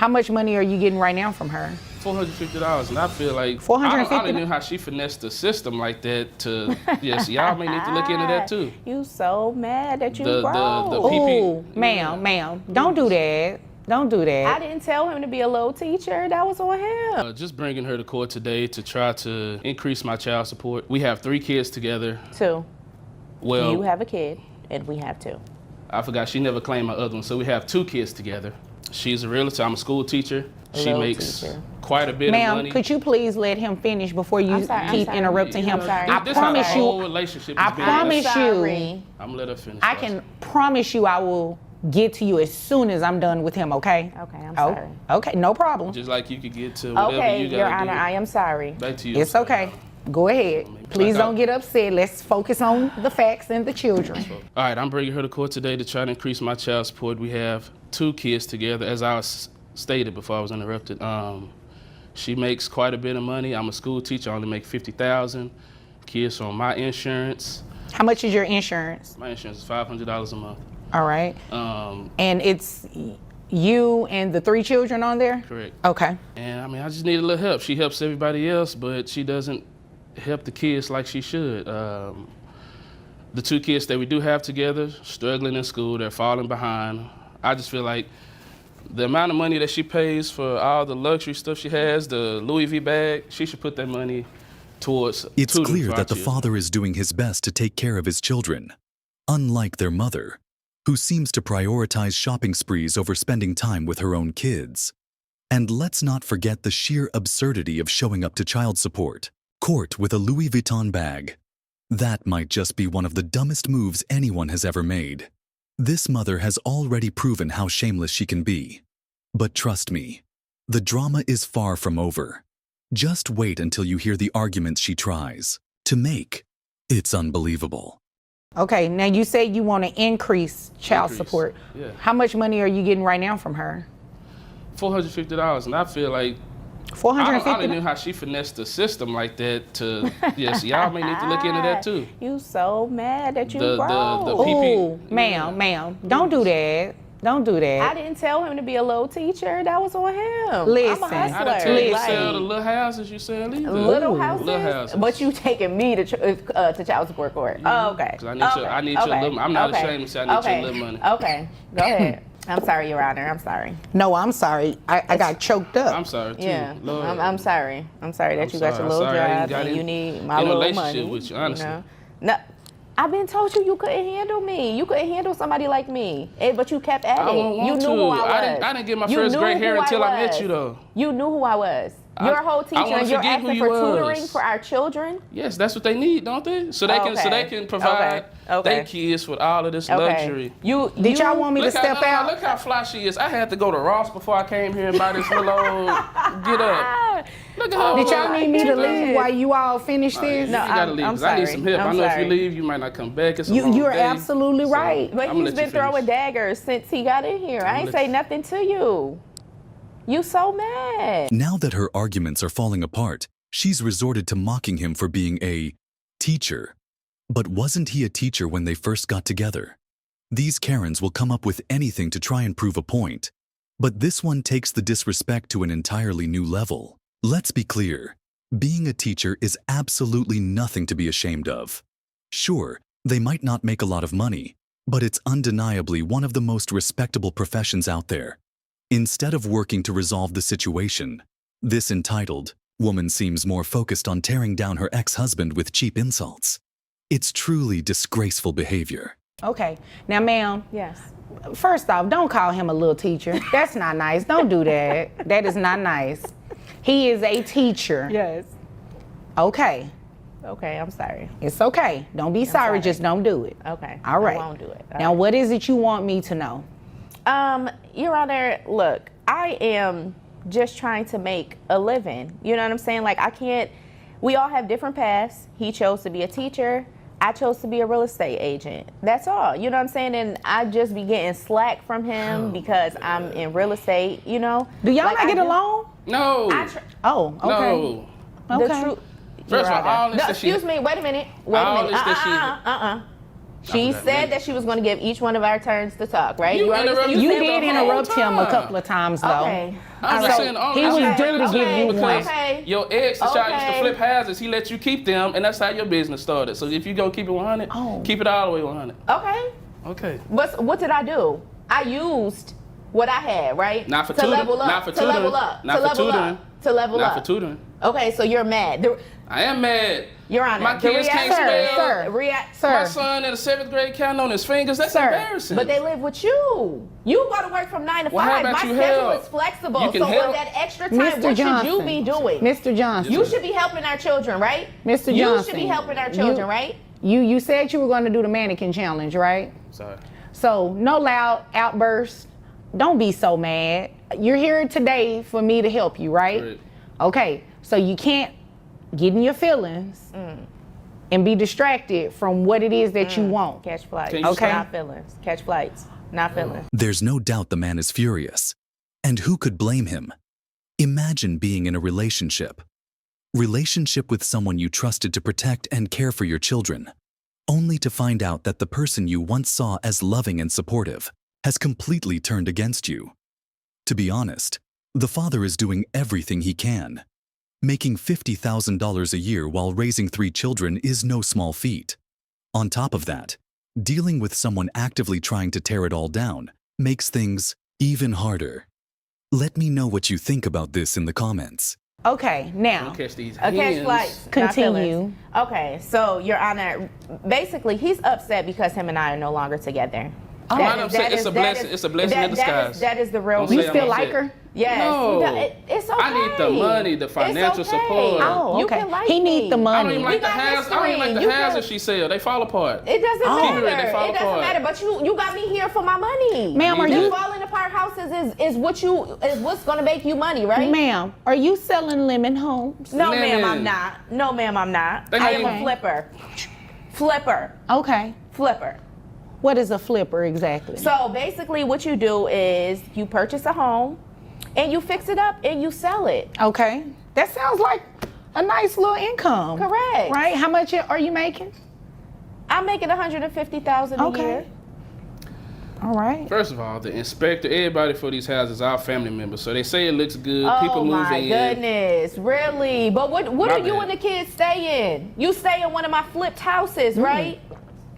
How much money are you getting right now from her? $450, and I feel like $450? I don't know how she finessed the system like that to. Yes, y'all may need to look into that too. You so mad that you The broke. PP Ooh, ma'am, don't do that. Don't do that. I didn't tell him to be a little teacher. That was on him. Just bringing her to court today to try to increase my child support. We have 3 kids together. 2. Well, You have a kid, and we have 2. I forgot she never claimed my other one, so we have 2 kids together. She's a realtor. I'm a school teacher. She Little makes teacher. quite a bit of Ma'am, money. could you please let him finish before you I'm sorry, keep interrupting him? I'm sorry. I This promise how the whole you, relationship I has been. promise Sorry. you, I'm gonna let her finish. I first. can promise you I will get to you as soon as I'm done with him, okay? Okay, I'm Oh, sorry. okay, no problem. Just like you could get to whatever Okay, you gotta Your do. Honor, I am sorry. Back to you. It's okay. Go ahead. Please don't get upset. Let's focus on the facts and the children. All right, I'm bringing her to court today to try to increase my child support. We have 2 kids together, as I stated before I was interrupted. She makes quite a bit of money. I'm a school teacher. I only make $50,000. Kids on my insurance. How much is your insurance? My insurance is $500 a month. All right. Um, And it's you and the 3 children on there? correct. Okay. And I mean, I just need a little help. She helps everybody else, but she doesn't help the kids like she should. The 2 kids that we do have together, struggling in school, they're falling behind. I just feel like the amount of money that she pays for all the luxury stuff she has, the Louis V bag, she should put that money towards It's tutoring clear for our that the children. father is doing his best to take care of his children, unlike their mother, who seems to prioritize shopping sprees over spending time with her own kids. And let's not forget the sheer absurdity of showing up to child support court with a Louis Vuitton bag. That might just be one of the dumbest moves anyone has ever made. This mother has already proven how shameless she can be. But trust me, the drama is far from over. Just wait until you hear the arguments she tries to make. It's unbelievable. Okay, now you say you want to increase child Increase, support. yeah. How much money are you getting right now from her? $450, and I feel like I don't know $450? how she finessed the system like that to. Yes, y'all may need to look into that too. You so mad that you The broke. PP Ooh, ma'am, don't do that. Don't do I that. didn't tell him to be a little teacher. That was on him. Listen. I'm a I hustler. done tell you to Listen. sell the little houses you sell either. Little Ooh. houses? Little houses. But you taking me to child support court. Oh, okay. 'Cause I need your little. I'm not ashamed to say I need your little money. Okay, go ahead. I'm sorry, Your Honor. I'm sorry. No, I'm sorry. I got choked up. I'm sorry too. Yeah, Lord. I'm sorry. I'm sorry that I'm you got sorry. your little I'm sorry I job ain't got and in- you need my in a little relationship money. with you, honestly. No, I've been told you couldn't handle me. You couldn't handle somebody like me. But you kept at I it. won't You want knew to. who I was. I didn't get my You first knew gray hair who until I met was. you though. You knew who I was. You're a whole teacher wanna and you're forget who asking you for was. tutoring for our children. Yes, that's what they need, don't they? So they can provide Okay. their kids with all of this Okay. luxury. Did y'all want me to Look step out? Look how fly she is. I had to go to Ross before I came here and buy this little old get up. Look at her. Did y'all need me to goodness. leave while you all finish this? You gotta leave. I'm 'cause I need sorry. some help. I'm I know if sorry. you leave, you might not come back. It's a long You're day. absolutely So, right. But I'ma he's let been you throwing finish. daggers since he got in here. I ain't let say you- nothing to you. You so mad. Now that her arguments are falling apart, she's resorted to mocking him for being a teacher. But wasn't he a teacher when they first got together? These Karens will come up with anything to try and prove a point. But this one takes the disrespect to an entirely new level. Let's be clear. Being a teacher is absolutely nothing to be ashamed of. Sure, they might not make a lot of money, but it's undeniably one of the most respectable professions out there. Instead of working to resolve the situation, this entitled woman seems more focused on tearing down her ex-husband with cheap insults. It's truly disgraceful behavior. Okay. Now, ma'am, Yes. first off, don't call him a little teacher. That's not nice. Don't do that. That is not nice. He is a teacher. Yes. Okay. Okay, I'm sorry. It's okay. Don't be sorry. sorry. Just don't do it. Okay. All right. I won't do it. Now, what is it you want me to know? Your Honor, look, I am just trying to make a living. You know what I'm saying? Like, I can't, we all have different paths. He chose to be a teacher. I chose to be a real estate agent. That's all. You know what I'm saying? And I just be getting slack from him because I'm in real estate, you know? Do y'all Like, not get I do- along? No. Oh, okay. No. The Okay. truth. First of all, all this No, that she- excuse me. Wait a minute. Wait a all minute. this that she- She forgot said minutes. that she was going to give each one of our turns to talk, right? You already- interrupted You said did the whole interrupt him a time. couple of times, though. Okay. I was All just right. saying, oh, He that's was what due to I'm give saying, you because one. Okay. your ex that y'all used to Okay. flip houses, he let you keep them, and that's how your business started. So if you go keep it 100, keep it all the way 100. Okay. Okay. But what did I do? I used what I had, right? Not for to tutoring. level up. Not for to level tutoring. up. Not to for level tutoring. up. To level Not up. for tutoring. Okay, so you're mad. I am mad. Your Honor, My kids can't spell. sir. My son in the 7th grade counting on his fingers. That's Sir, embarrassing. But they live with you. You go to work from 9 to Well, how 5. about My you schedule help? is flexible. You can So help. with that extra time, Mr. what Johnson. should you be doing? Mr. Johnson. You should be helping our children, right? Mr. You Johnson. should be helping our children, you- right? You said you were going to do the mannequin challenge, right? Sorry. So no loud outbursts. Don't be so mad. You're here today for me to help you, right? Right. Okay. So you can't get in your feelings and be distracted from what it is that you want. Catch flights. Can you Okay. Not feelings. Catch flights. Not feelings. There's no doubt the man is furious. And who could blame him? Imagine being in a relationship. Relationship with someone you trusted to protect and care for your children, only to find out that the person you once saw as loving and supportive has completely turned against you. To be honest, the father is doing everything he can. Making $50,000 a year while raising 3 children is no small feat. On top of that, dealing with someone actively trying to tear it all down makes things even harder. Let me know what you think about this in the comments. Okay. Now. Don't catch these Catch hands. flights. not Continue. feelings. Okay, so Your Honor, basically he's upset because him and I are no longer together. Oh. Madam said it's a blessing. It's a blessing in disguise. That is the real Don't You say I'm still upset. like her? Yes. No. It's okay. I need the money, the financial It's okay. support. Oh, You okay. can like He me. need the I don't money. even like the got houses. I don't even like history. the You houses can- she sell. They fall apart. It doesn't Oh. matter. Keep it, they fall It doesn't apart. matter. But you got me here for my money. Ma'am, are You The you, did. falling apart houses is what's gonna make you money, right? ma'am, are you selling lemon homes? No, ma'am, Lemon. I'm not. No, ma'am, I'm not. They I am make- a flipper. Flipper. Okay. Flipper. What is a flipper exactly? So basically what you do is you purchase a home and you fix it up and you sell it. Okay. That sounds like a nice little income. Correct. Right? How much are you making? I'm making $150,000 a Okay. year. All right. First of all, the inspector, everybody for these houses, our family members. So they say it looks good. Oh People move my in. goodness, really? But what My are you bad. and the kids stay in? You stay in one of my flipped houses, right?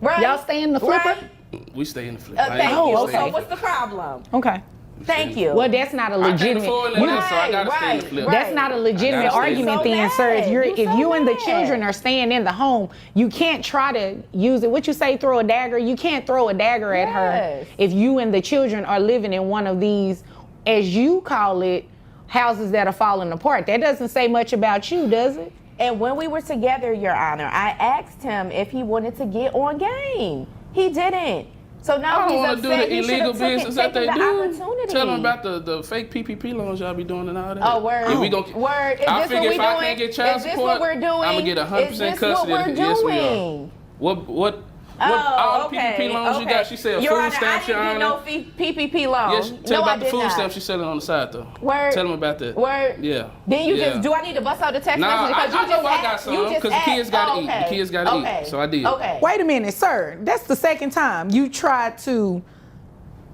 Right. Y'all stay in the flipper? Right? We stay in the flip. Thank Oh, you. okay. So what's the problem? Okay. Thank you. Well, that's not a I can't legitimate. afford you- that, so I gotta stay in the Right, flip. right. That's not a legitimate I gotta stay in the argument flip. then, So sir. If mad. you're You if so you and the mad. children are staying in the home, you can't try to use it. What you say, throw a dagger? You can't throw a dagger at her Yes. if you and the children are living in one of these, as you call it, houses that are falling apart. That doesn't say much about you, does it? And when we were together, Your Honor, I asked him if he wanted to get on game. He didn't. So now I don't he's want upset. to do the He should've illegal taken business that they the do. opportunity. Tell them about the fake PPP loans y'all be doing and all that. Oh, word. And we gonna, Word. Is I this figure what if we I doing? can't get child Is this support, what we're doing? I'm gonna get 100% Is this custody. what we're Yes, we are. doing? What Oh, all the okay, PPP loans you okay. got? She said Your food Honor, stamps, Your I didn't Honor. get no PPP loan. Yes, tell no, about I the did food not. stamps she's selling on the side though. Word. Tell them about that. Word. Yeah. Then you Yeah. just, do I need to bust out the text Nah, message? I Because you know just I got asked- some, you just 'cause the kids asked- gotta oh, eat. The okay. kids gotta eat, Okay. so I did. Okay. Wait a minute, sir. That's the second time you tried to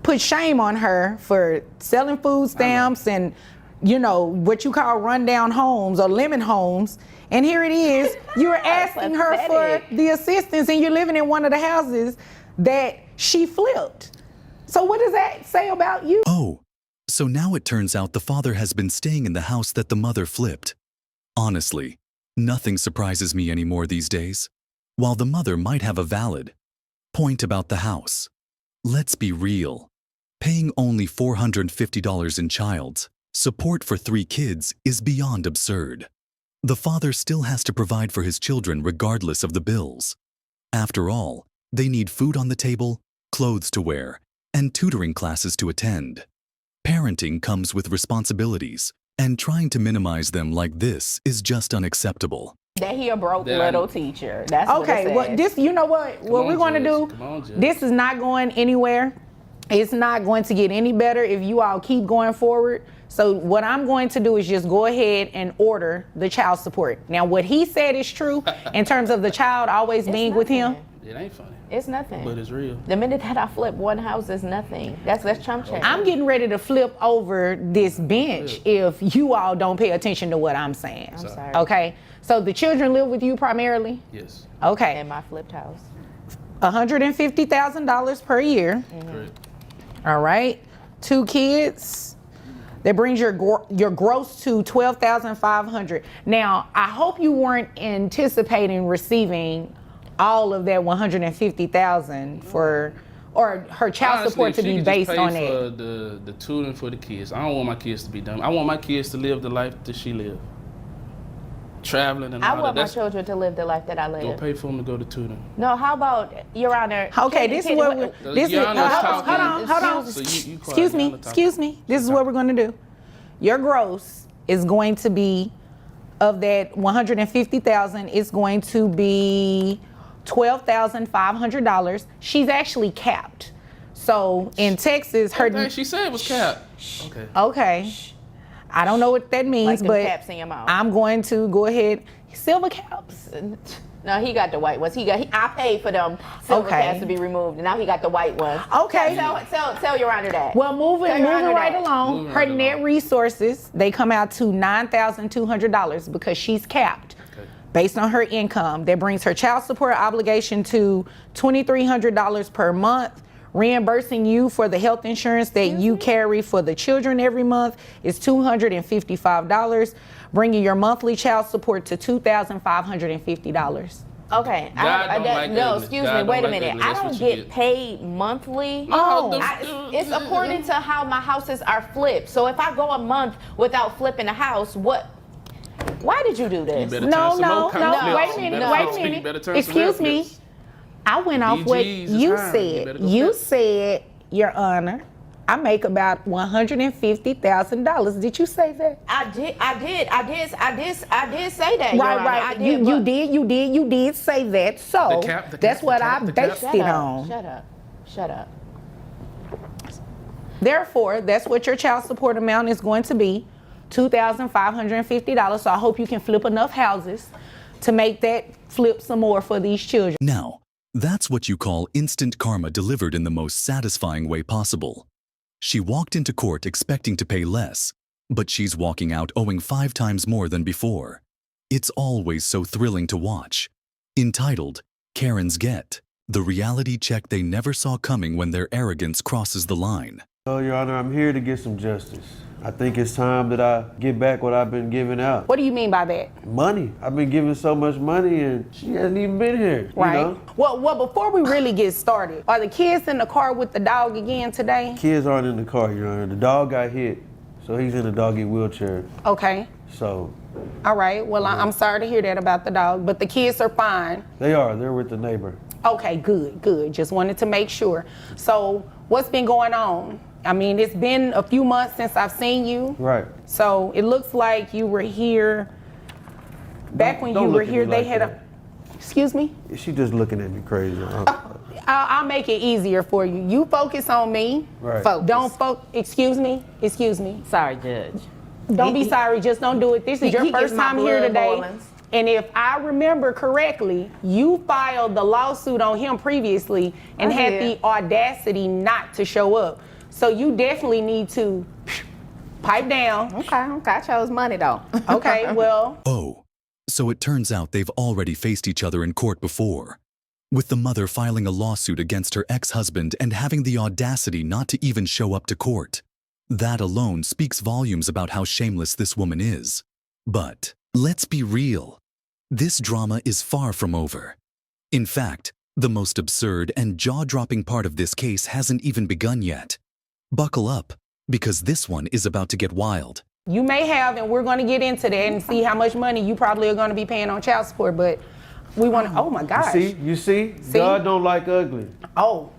put shame on her for selling food stamps and, you know, what you call rundown homes or lemon homes. And here it is, you're asking her for Pathetic. the assistance and you're living in one of the houses that she flipped. So what does that say about you? Oh, so now it turns out the father has been staying in the house that the mother flipped. Honestly, nothing surprises me anymore these days. While the mother might have a valid point about the house, let's be real. Paying only $450 in child's support for 3 kids is beyond absurd. The father still has to provide for his children regardless of the bills. After all, they need food on the table, clothes to wear, and tutoring classes to attend. Parenting comes with responsibilities, and trying to minimize them like this is just unacceptable. That he a broke That I- little teacher. That's what it Okay, says. well, this, you know what we're on, going to Judge. do? Come on, Judge. This is not going anywhere. It's not going to get any better if you all keep going forward. So what I'm going to do is just go ahead and order the child support. Now, what he said is true in terms of the child always being with him. nothing. It ain't funny. It's nothing. but it's real. The minute that I flip one house is nothing. That's chump change. I'm getting ready to flip over this bench if you all don't pay attention to what I'm saying. I'm sorry. Okay, so the children live with you primarily? Yes. Okay, In my flipped house. $150,000 per year. Correct. All right, 2 kids. That brings your gross to $12,500. Now, I hope you weren't anticipating receiving all of that $150,000 for, or her child Honestly, support if to she be could based just pay on for that. the tutoring for the kids. I don't want my kids to be dumb. I want my kids to live the life that she lived. Traveling and I all that. want my That's children to live the life that I go live. pay for them to go to tutoring. No, how about, Your Honor? Okay, can- this can- is what this is. Your Honor is Hold talking. on, hold on. So you quiet, Excuse Your me, Honor talking. excuse me. This is what we're going to do. Your gross is going to be, of that $150,000, it's going to be $12,500. She's actually capped. So in Texas, her Everything she said was cap. Okay. okay. I don't know what that means, Like them but caps in your mouth. I'm going to go ahead. Silver caps. No, he got the white ones. I paid for them silver Okay. caps to be removed, and now he got the white ones. Okay. Tell Your Honor that. Well, moving Tell Your Honor right that. along, Moving her right net along. resources, they come out to $9,200 because she's capped. Okay. Based on her income. That brings her child support obligation to $2,300 per month. Reimbursing you for the health insurance that you carry for the children every month is $255, bringing your monthly child support to $2,550. Okay. God don't like no, ugly. excuse God me. don't Wait a like minute. ugly. I That's don't what you get get. paid monthly. Oh, It's according to how my houses are flipped. So if I go a month without flipping a house, what? Why did you do You this? better No, turn some no, more no, confidence. wait a You minute, better wait a flip- you minute. better turn some Excuse me. reference. I went off what BGs is you high. You said. better go You flip. said, Your Honor, I make about $150,000. Did you say that? I did say that. Your Right, Honor. right. I did, You but- did say that. So The cap, that's what the cap, I the cap. based Shut it up. on. Shut up. Therefore, that's what your child support amount is going to be, $2,550. So I hope you can flip enough houses to make that flip some more for these children. Now, that's what you call instant karma delivered in the most satisfying way possible. She walked into court expecting to pay less, but she's walking out owing 5 times more than before. It's always so thrilling to watch. Entitled, Karen's Get, the reality check they never saw coming when their arrogance crosses the line. Oh, Your Honor, I'm here to get some justice. I think it's time that I get back what I've been giving out. What do you mean by that? Money. I've been giving so much money and she hasn't even been here. Right. You know? Well, before we really get started, are the kids in the car with the dog again today? Kids aren't in the car, Your Honor. The dog got hit, so he's in a doggy wheelchair. Okay. So All right. Well, I'm sorry to hear that about the dog, but the kids are fine. they're with the neighbor. Okay, good. Just wanted to make sure. So, what's been going on? I mean, it's been a few months since I've seen you. Right. So, it looks like you were here back when Don't you look were at me here. They like had that. Excuse me? She just looking at me crazy. I'll make it easier for you. You focus on me. Right. Don't excuse me. Sorry, Judge. Don't be sorry, just don't do it. This is your he first gets my time here blood today. boilings. And if I remember correctly, you filed the lawsuit on him previously and I had did. the audacity not to show up. So you definitely need to pipe down. Okay, I chose money though. Okay, well, Oh, so it turns out they've already faced each other in court before, with the mother filing a lawsuit against her ex-husband and having the audacity not to even show up to court. That alone speaks volumes about how shameless this woman is. But let's be real. This drama is far from over. In fact, the most absurd and jaw-dropping part of this case hasn't even begun yet. Buckle up, because this one is about to get wild. you may have, and we're going to get into that and see how much money you probably are going to be paying on child support, but we want to, oh my gosh. You see? God don't like ugly. Oh.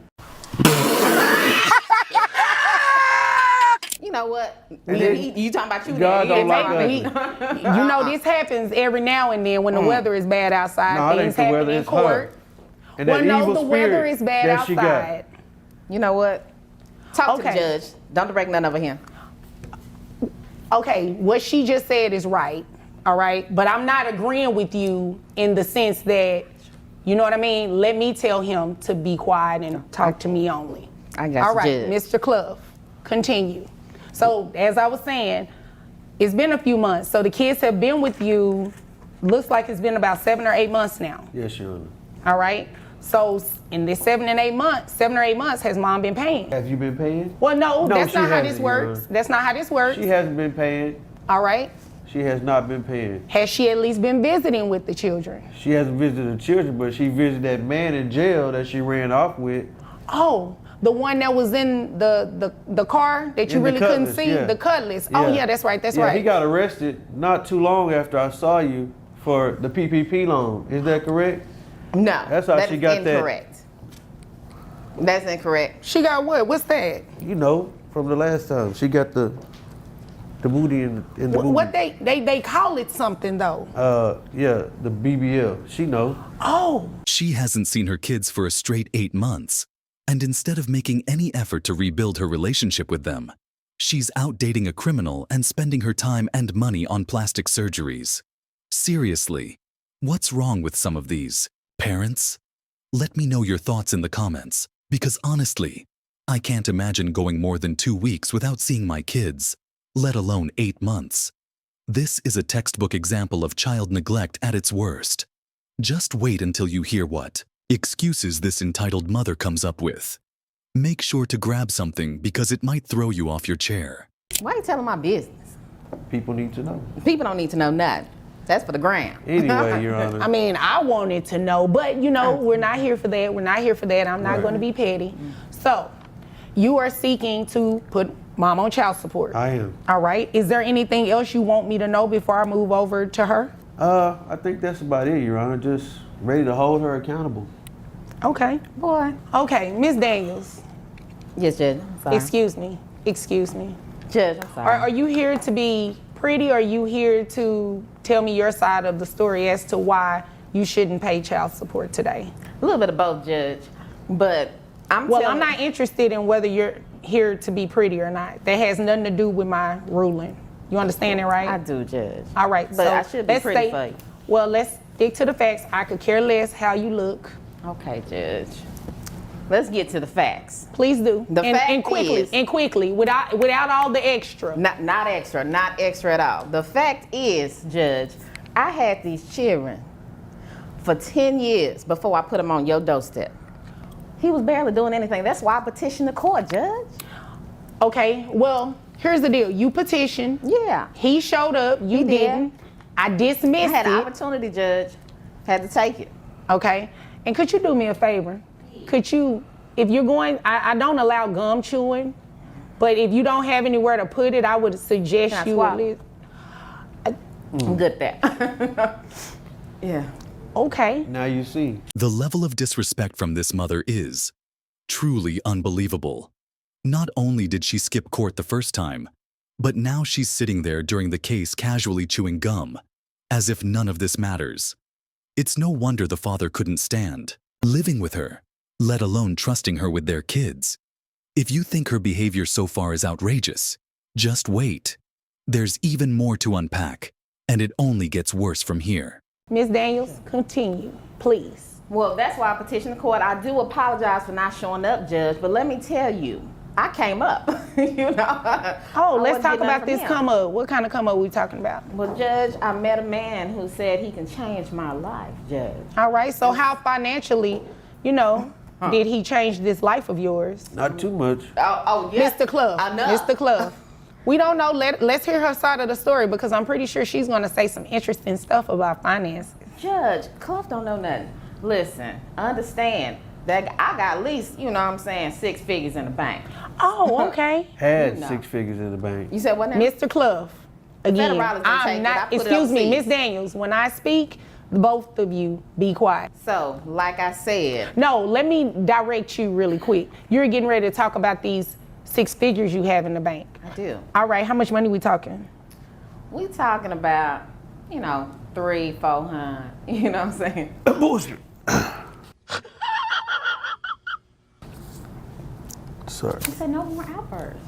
You know what? And then- You talking about you? God there. don't like Maybe ugly. you know, this happens every now and then when the weather is bad outside. No, it ain't Things the happen weather, in it's her. court. And Well, that no, evil the weather spirit is bad that she got. outside. You know what? Talk to the Okay. judge. Don't direct none over him. Okay, what she just said is right, all right? But I'm not agreeing with you in the sense that You know what I mean? Let me tell him to be quiet and talk to me only. I got All you, right, Judge. Mr. Clough, continue. So as I was saying, it's been a few months. So the kids have been with you, looks like it's been about 7 or 8 months now. Yes, Your Honor. All right? So in this 7 or 8 months, has mom been paying? Have you been paying? Well, no, No, that's she not how this hasn't, Your works. Honor. That's not how this works. She hasn't been paying. All right? She has not been paying. Has she at least been visiting with the children? She hasn't visited the children, but she visited that man in jail that she ran off with. Oh, the one that was in the car that you In the really couldn't Cutlass, see? yeah. The Cutlass. Oh, yeah, that's right, that's right. He got arrested not too long after I saw you for the PPP loan. Is that correct? No, That's how she is got that. incorrect. That's incorrect. She got what? What's that? You know, from the last time. She got the booty in the movie. What they call it something though. Yeah, the BBL. She know. Oh, She hasn't seen her kids for a straight 8 months, and instead of making any effort to rebuild her relationship with them, she's out dating a criminal and spending her time and money on plastic surgeries. Seriously, what's wrong with some of these parents? Let me know your thoughts in the comments, because honestly, I can't imagine going more than 2 weeks without seeing my kids, let alone 8 months. This is a textbook example of child neglect at its worst. Just wait until you hear what excuses this entitled mother comes up with. Make sure to grab something because it might throw you off your chair. Why you telling my business? People need to know. People don't need to know nothing. That's for the gram. Anyway, Your Honor. I mean, I wanted to know, but you know, we're not here for that. We're not here for that. I'm not going to be petty. So, you are seeking to put mom on child support. I am. All right. Is there anything else you want me to know before I move over to her? I think that's about it, Your Honor. Just ready to hold her accountable. Okay. Boy. Okay, Miss Daniels. Yes, Judge. I'm sorry. Excuse me. Excuse me. Judge, I'm sorry. Are you here to be pretty, or are you here to tell me your side of the story as to why you shouldn't pay child support today? A little bit of both, Judge. But I'm I'm not interested in whether you're here to be pretty or not. That has nothing to do with my ruling. You understand it, right? I do, Judge. All right. But so I should be let's pretty stay- for you. Well, let's stick to the facts. I could care less how you look. Okay, Judge. Let's get to the facts. Please do. The and, fact and quickly, is- and quickly, without all the extra. Not extra at all. The fact is, Judge, I had these children for 10 years before I put them on your doorstep. He was barely doing anything. That's why I petitioned the court, Judge. Okay. Well, here's the deal. You petitioned. Yeah. He showed up. You He did. didn't. I I dismissed had an it. opportunity, Judge. Had to take it. Okay. And could you do me a favor? Could you, if you're going, I don't allow gum chewing, but if you don't have anywhere to put it, I would suggest Can I you swallow? at least. I'm good at that. Yeah. Okay. Now you see. The level of disrespect from this mother is truly unbelievable. Not only did she skip court the first time, but now she's sitting there during the case casually chewing gum, as if none of this matters. It's no wonder the father couldn't stand living with her, let alone trusting her with their kids. If you think her behavior so far is outrageous, just wait. There's even more to unpack, and it only gets worse from here. Ms. Daniels, continue, please. Well, that's why I petitioned the court. I do apologize for not showing up, Judge, but let me tell you, I came up. You know. Oh, I let's wasn't talk getting about nothing this from him. come up. What kind of come up we talking about? Well, Judge, I met a man who said he can change my life, Judge. All right, so how financially, did he change this life of yours? Not too much. Oh, yes. Mr. Clough. I know. Mr. Clough. We don't know. Let's hear her side of the story, because I'm pretty sure she's going to say some interesting stuff about finances. Judge, Clough don't know nothing. Listen, understand that I got at least, 6 figures in the bank. Oh, okay. Had You know. 6 figures in the bank. You said what now? Mr. Clough, again, Federale didn't take I'm it. I not, put it excuse me, overseas. Miss Daniels, when I speak, both of you be quiet. So, like I said, No, let me direct you really quick. You're getting ready to talk about these 6 figures you have in the bank. I do. All right, how much money we talking? We talking about, 300-400. You know what I'm saying? Bullshit. Sorry. You said no more outbursts.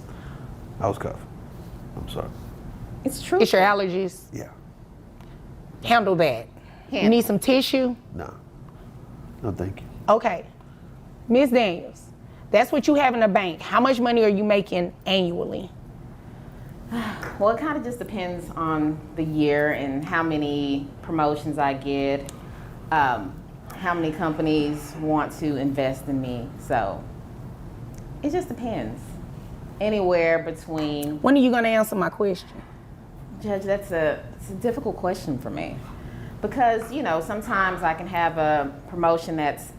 I was coughing. I'm sorry. It's true. It's your allergies. Yeah. Handle that. You Handle. need some tissue? No. No, thank you. Okay. Ms. Daniels, that's what you have in the bank. How much money are you making annually? Well, it kind of just depends on the year and how many promotions I get, how many companies want to invest in me. So it just depends. Anywhere between, When are you going to answer my question? Judge, it's a difficult question for me. Because, you know, sometimes I can have a promotion that's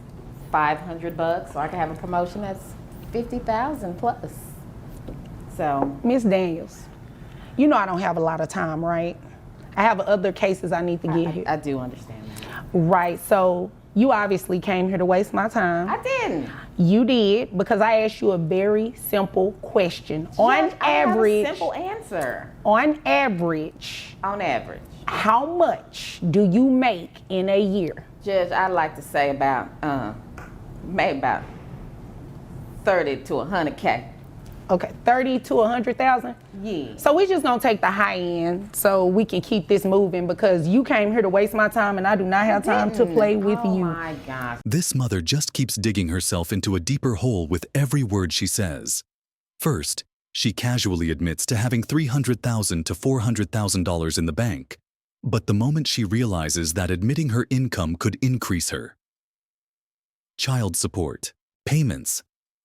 $500, or I can have a promotion that's 50,000 plus. So, Ms. Daniels, you know I don't have a lot of time, right? I have other cases I need to get here. I do understand that. Right, so you obviously came here to waste my time. I didn't. You did, because I asked you a very simple question. On Judge, I have a average, simple answer. on average, On average. how much do you make in a year? Judge, I'd like to say about, maybe about 30 to 100K. Okay, 30 to 100,000? Yeah. So we just gonna take the high end so we can keep this moving, because you came here to waste my time and I do not have time to play with Oh you. my gosh. This mother just keeps digging herself into a deeper hole with every word she says. First, she casually admits to having $300,000 to $400,000 in the bank. But the moment she realizes that admitting her income could increase her child support, payments,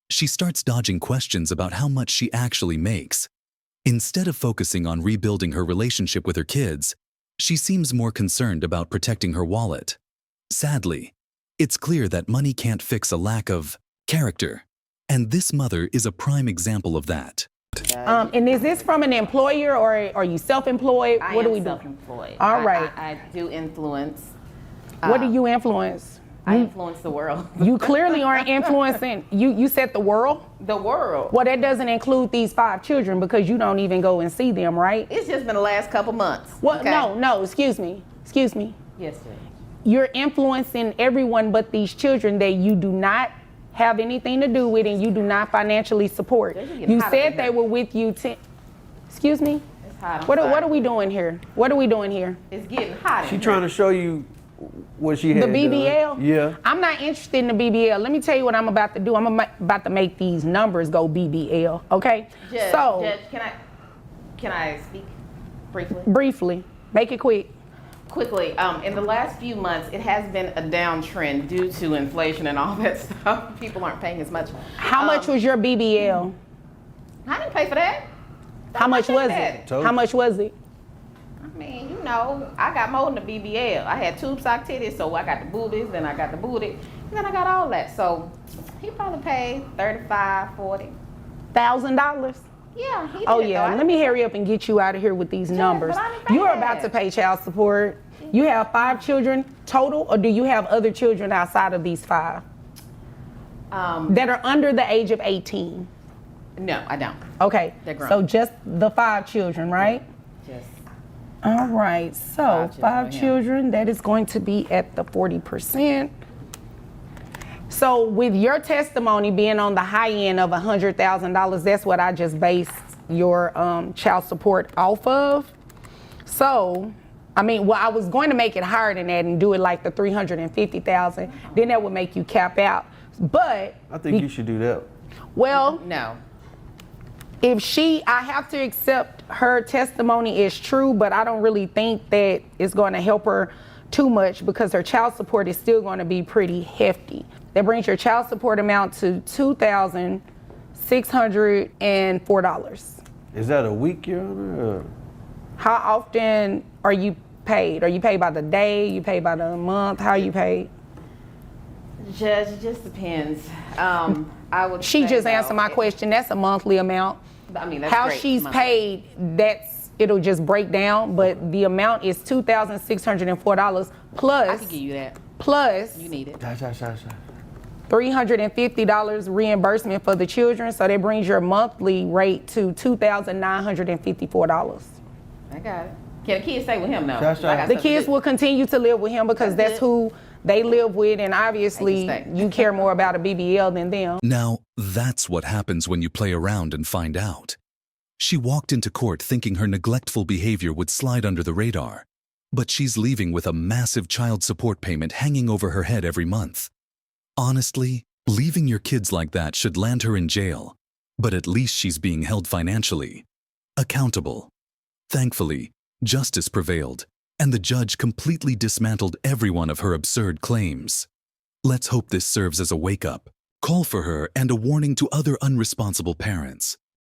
she starts dodging questions about how much she actually makes. Instead of focusing on rebuilding her relationship with her kids, she seems more concerned about protecting her wallet. Sadly, it's clear that money can't fix a lack of character, and this mother is a prime example of that. And is this from an employer or are you self-employed? I What am do we do? self-employed. All right. I do influence. What do you influence? I influence the world. You clearly aren't influencing. You said the world? The world. Well, that doesn't include these 5 children because you don't even go and see them, right? It's just been the last couple months. Well, okay? no, excuse me. Yes, Judge. You're influencing everyone but these children that you do not have anything to do with and you do not financially support. They're getting You hot up said in they here. were with you. Excuse me? It's hot. I'm What sorry. are we doing here? What are we doing here? It's getting hot. She trying to show you what she had The done. BBL? Yeah. I'm not interested in the BBL. Let me tell you what I'm about to do. I'm about to make these numbers go BBL, okay? Judge, So, Judge, can I speak briefly? briefly, make it quick. Quickly, in the last few months, it has been a downtrend due to inflation and all that stuff. People aren't paying as much. How much was your BBL? I didn't pay for that. How much was that. it? Told How you. much was it? I mean, you know, I got more than the BBL. I had tube sock titties, so I got the boobies, then I got the booty, and then I got all that. So he probably paid $35, $40. $1,000? Yeah, he did. Oh though. yeah, I let me hurry up and get you out of here with these numbers. but I didn't pay You're that. about to pay child support. You have 5 children total, or do you have other children outside of these 5 that are under the age of 18? No, I don't. Okay, They're grown. so just the 5 children, right? Just All right, so 5 5 children, yeah. children, that is going to be at the 40%. So with your testimony being on the high end of $100,000, that's what I just based your child support off of. So, I mean, well, I was going to make it higher than that and do it like the $350,000. Then that would make you cap out. But, I think you should do that. well, no. if I have to accept her testimony is true, but I don't really think that it's going to help her too much because her child support is still going to be pretty hefty. That brings your child support amount to $2,604. Is that a week, Your Honor? Or? How often are you paid? Are you paid by the day? You paid by the month? How are you paid? Judge, it just depends. I would. She say, just though, answered my question. That's a monthly amount. I mean, that's How great. she's Monthly. paid, it'll just break down, but the amount is $2,604 plus. I can give you that. Plus You need it. $350 reimbursement for the children, so that brings your monthly rate to $2,954. I got it. Can the kids stay with him though? That's Like I right. The said, kids will continue to live with him because That's that's good. who they live with, and obviously They can stay. you care more about a BBL than them. Now, that's what happens when you play around and find out. She walked into court thinking her neglectful behavior would slide under the radar, but she's leaving with a massive child support payment hanging over her head every month. Honestly, leaving your kids like that should land her in jail, but at least she's being held financially accountable. Thankfully, justice prevailed, and the judge completely dismantled every one of her absurd claims. Let's hope this serves as a wake-up call for her and a warning to other unresponsible parents.